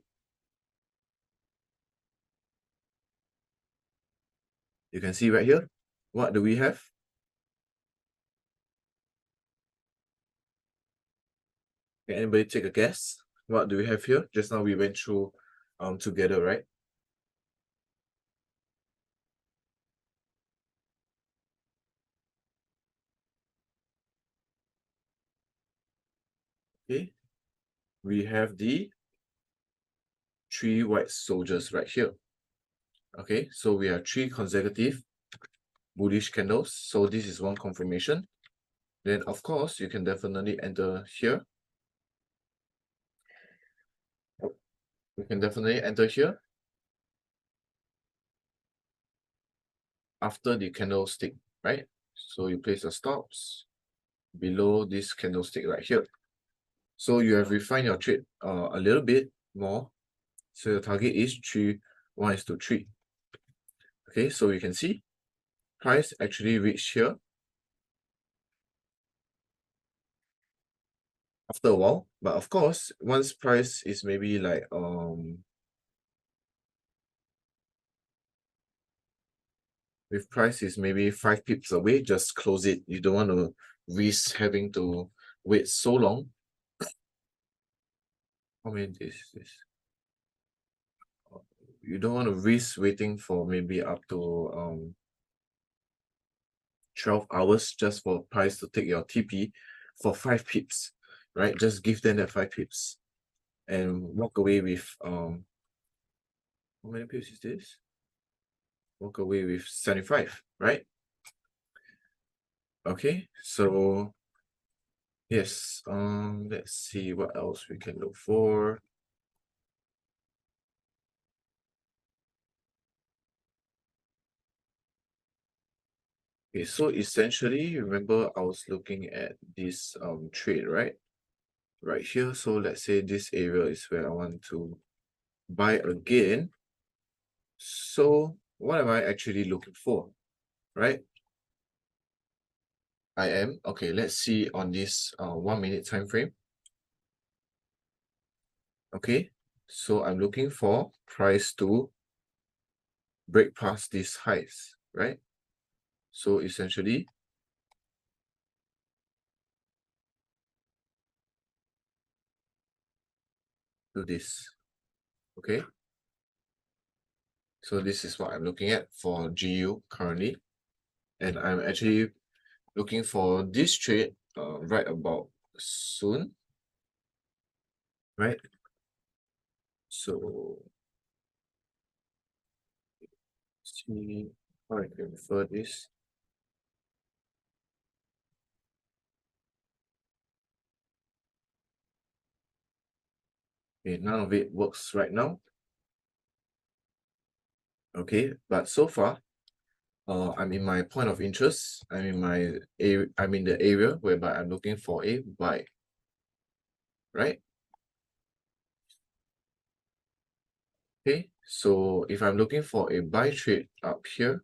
You can see right here, what do we have? Can anybody take a guess? What do we have here? Just now we went through together, right? Okay, we have the 3 white soldiers right here. Okay, so we have 3 consecutive bullish candles. So this is one confirmation. Then of course you can definitely enter here. You can definitely enter here after the candlestick, right? So you place the stops below this candlestick right here. So you have refined your trade a little bit more. So your target is 1:3. Okay, so you can see price actually reached here after a while. But of course, once price is maybe like if price is maybe 5 pips away, just close it. You don't want to risk having to wait so long. How many days is this? You don't want to risk waiting for maybe up to 12 hours just for price to take your TP for 5 pips, right? Just give them that 5 pips and walk away with how many pips is this? Walk away with 75, right? Okay, so yes, let's see what else we can look for. Okay, so essentially, remember I was looking at this trade, right? Right here. So let's say this area is where I want to buy again. So what am I actually looking for, right? I am, okay, let's see on this 1 minute time frame. Okay, so I'm looking for price to break past these highs, right? So essentially, do this, okay? So this is what I'm looking at for GU currently. And I'm actually looking for this trade right about soon, right? So see how I can refer this. Okay, none of it works right now. Okay, but so far, I'm in my point of interest. I'm in my area. I'm in the area whereby I'm looking for a buy, right? Okay, so if I'm looking for a buy trade up here,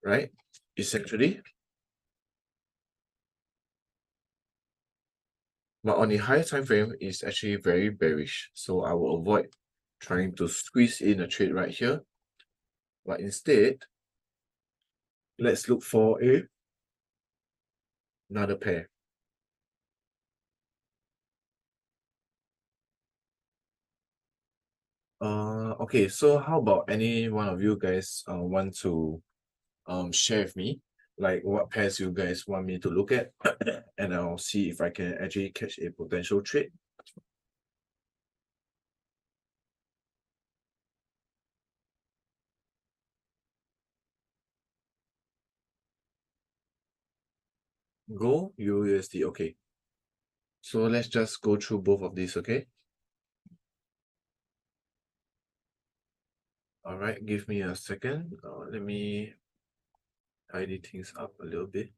right? Essentially, but on the higher time frame is actually very bearish. So I will avoid trying to squeeze in a trade right here. But instead, let's look for another pair. Okay, so how about any one of you guys want to share with me like what pairs you guys want me to look at and I'll see if I can actually catch a potential trade. Go USD, okay. So let's just go through both of these, okay? All right, give me a second. Let me tidy things up a little bit.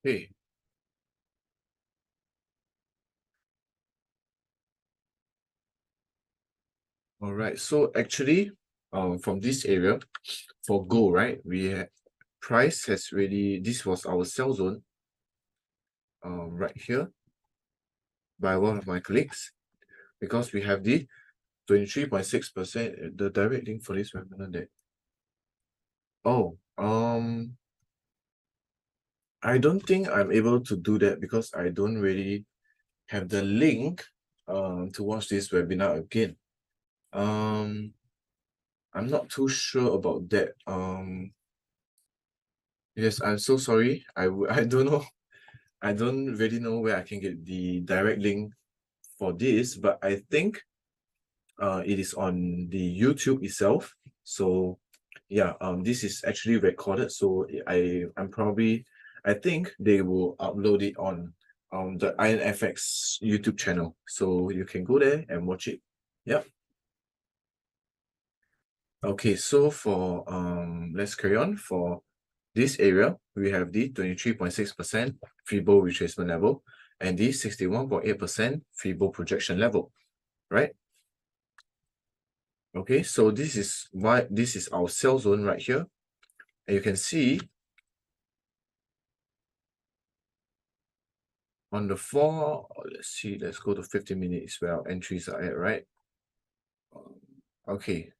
Okay. All right. So actually, from this area, for gold, right, we had price has really, this was our sell zone, right here by one of my colleagues, because we have the 23.6%, the direct link for this webinar that. Oh, I don't think I'm able to do that because I don't really have the link to watch this webinar again. I'm not too sure about that. Yes, I'm so sorry. I don't know. I don't really know where I can get the direct link for this, but I think it is on the YouTube itself. So yeah, this is actually recorded. So I think they will upload it on the IronFX YouTube channel. So you can go there and watch it. Yep. Okay, so for let's carry on. For this area, we have the 23.6% Fibo retracement level and the 61.8% Fibo projection level, right? Okay, so this is our sell zone right here. And you can see on the let's go to 50 minutes where our entries are at, right? Okay.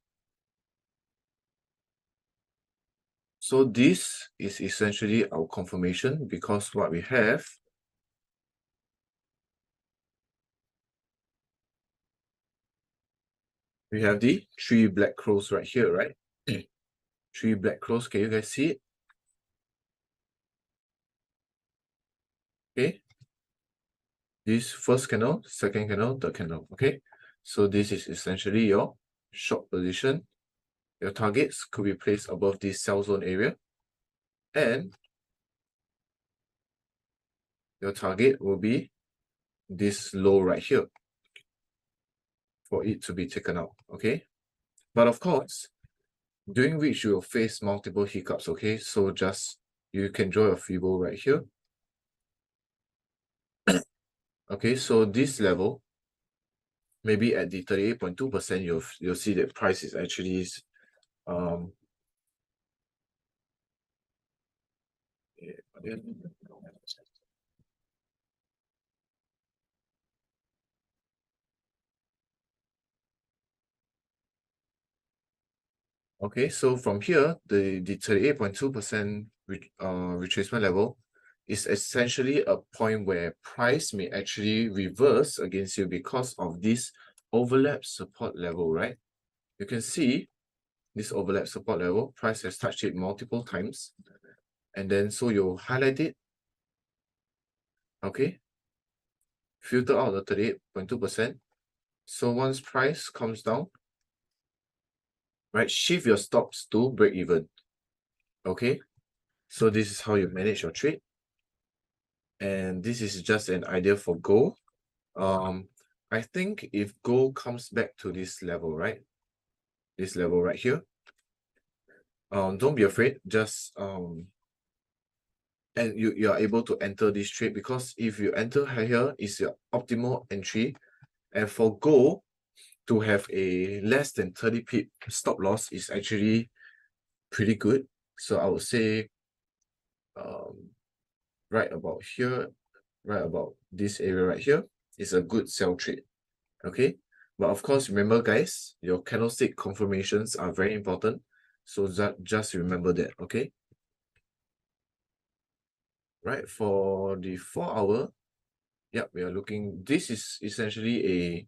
So this is essentially our confirmation because what we have, we have the 3 black crows right here, right? 3 black crows, can you guys see it? Okay. This first candle, second candle, third candle, okay? So this is essentially your short position. Your targets could be placed above this sell zone area. And your target will be this low right here for it to be taken out, okay? But of course, during which you will face multiple hiccups, okay? So just, you can draw a Fibo right here. Okay, so this level, maybe at the 38.2%, you'll see that price is actually okay, so from here, the 38.2% retracement level is essentially a point where price may actually reverse against you because of this overlap support level, right? You can see this overlap support level, price has touched it multiple times. And then so you highlight it, okay? Filter out the 38.2%. So once price comes down, right, shift your stops to break even. Okay, so this is how you manage your trade. And this is just an idea for gold. I think if gold comes back to this level, right? This level right here. Don't be afraid, just and you are able to enter this trade, because if you enter here is your optimal entry. And for gold to have a less than 30 pip stop loss is actually pretty good. So I would say right about here, right about this area right here is a good sell trade. Okay, But of course, remember guys, your candlestick confirmations are very important. So just remember that, okay? Right, for the 4 hour, yeah, we are looking, this is essentially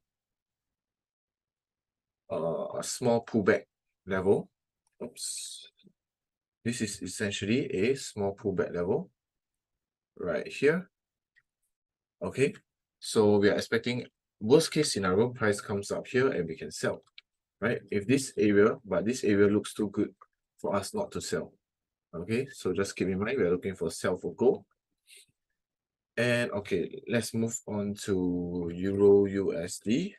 a small pullback level. Oops. This is essentially a small pullback level right here. Okay, so we are expecting worst case scenario, price comes up here and we can sell, right? If this area, but this area looks too good for us not to sell. Okay, so just keep in mind, we're looking for sell for gold. And okay, let's move on to Euro USD.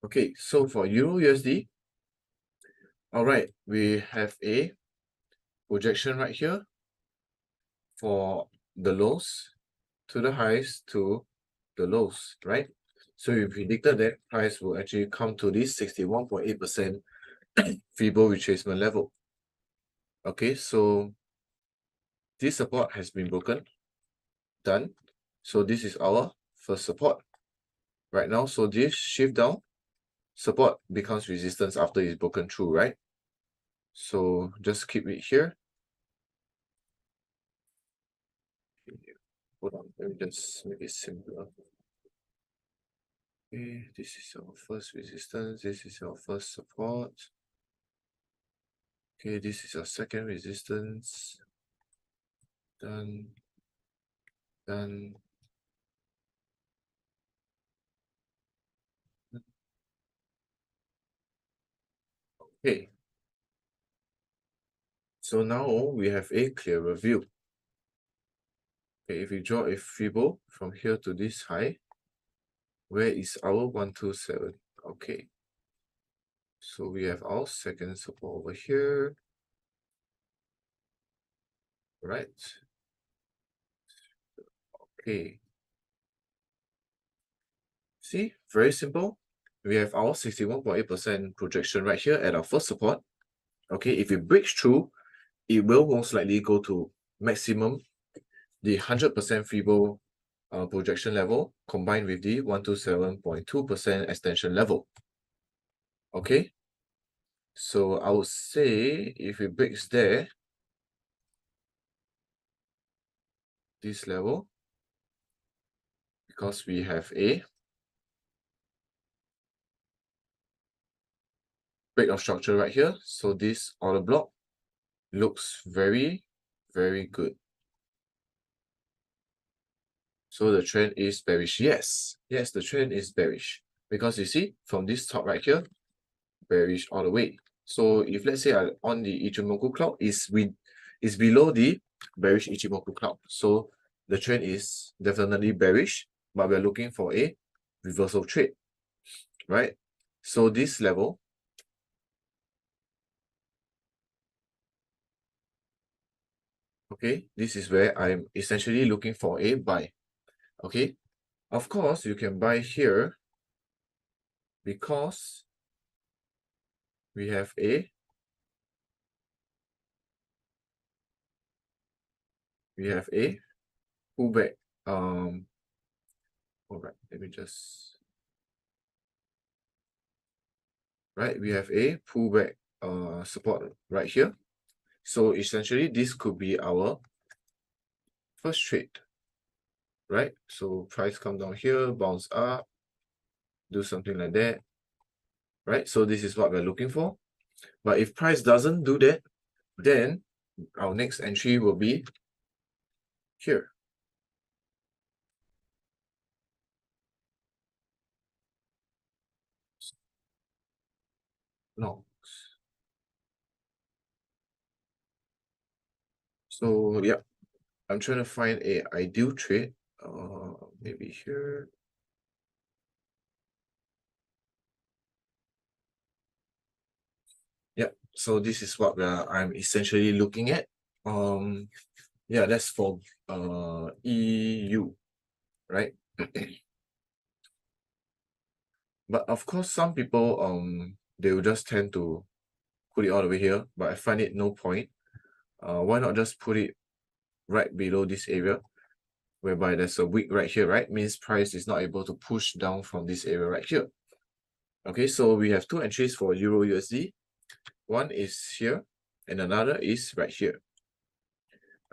Okay, so for Euro USD, all right, we have a projection right here for the lows to the highs to the lows, right? So we predicted that price will actually come to this 61.8% Fibo retracement level. Okay, so this support has been broken. Done. So this is our first support right now. So this shift down, support becomes resistance after it's broken through, right? So just keep it here. Hold on, let me just make it simpler. Okay, this is our first resistance. This is our first support. Okay, this is our second resistance. Done. Done. Okay. So now we have a clearer view. Okay, if we draw a Fibo from here to this high, where is our 127? Okay. So we have our second support over here. Right. Okay. See, very simple. We have our 61.8% projection right here at our first support. Okay, if it breaks through, it will most likely go to maximum the 100% Fibo projection level combined with the 127.2% extension level. Okay, so I would say if it breaks there, this level, because we have a break of structure right here, so this order block looks very, very good. So the trend is bearish. Yes, the trend is bearish because you see from this top right here, bearish all the way. So if let's say on the Ichimoku cloud is below the bearish Ichimoku cloud, so the trend is definitely bearish, but we're looking for a reversal trade, right? So this level, okay, this is where I'm essentially looking for a buy. Okay, of course you can buy here because we have a pullback. All right, let me just, right, we have a pullback support right here. So essentially this could be our first trade, right? So price come down here, bounce up, do something like that, right? So this is what we're looking for. But if price doesn't do that, then our next entry will be here. No. So yeah, I'm trying to find a ideal trade. Maybe here. Yeah, so this is what I'm essentially looking at. Yeah, that's for EU, right? But of course, some people they will just tend to put it all the way here, but I find it no point. Why not just put it right below this area? whereby there's a wick right here, right? Means price is not able to push down from this area right here. Okay, so we have two entries for Euro USD. One is here and another is right here.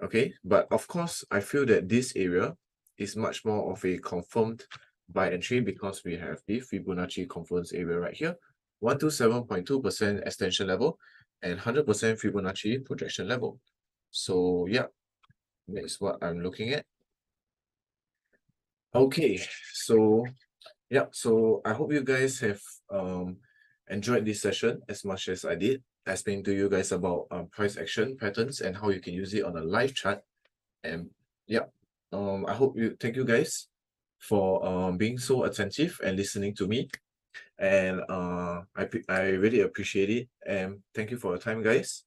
Okay, but of course, I feel that this area is much more of a confirmed buy entry because we have the Fibonacci confluence area right here, 127.2% extension level and 100% Fibonacci projection level. So yeah, that's what I'm looking at. Okay, so yeah, so I hope you guys have enjoyed this session as much as I did, explaining to you guys about price action patterns and how you can use it on a live chart. And yeah, I hope thank you guys for being so attentive and listening to me. And I really appreciate it. And thank you for your time, guys.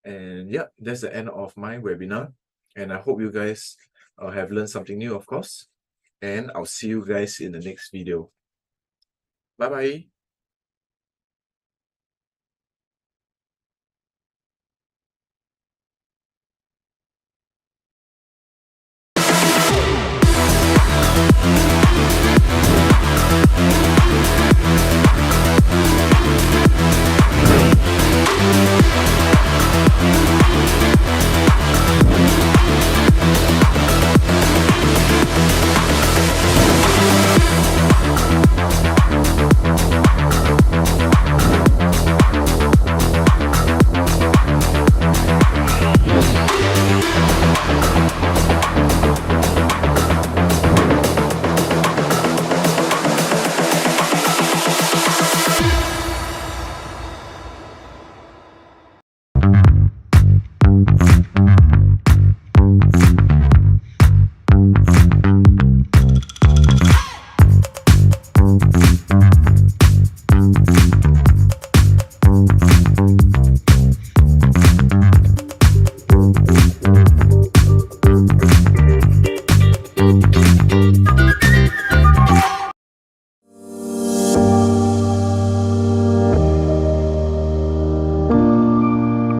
And yeah, that's the end of my webinar. And I hope you guys have learned something new, of course. And I'll see you guys in the next video. Bye-bye.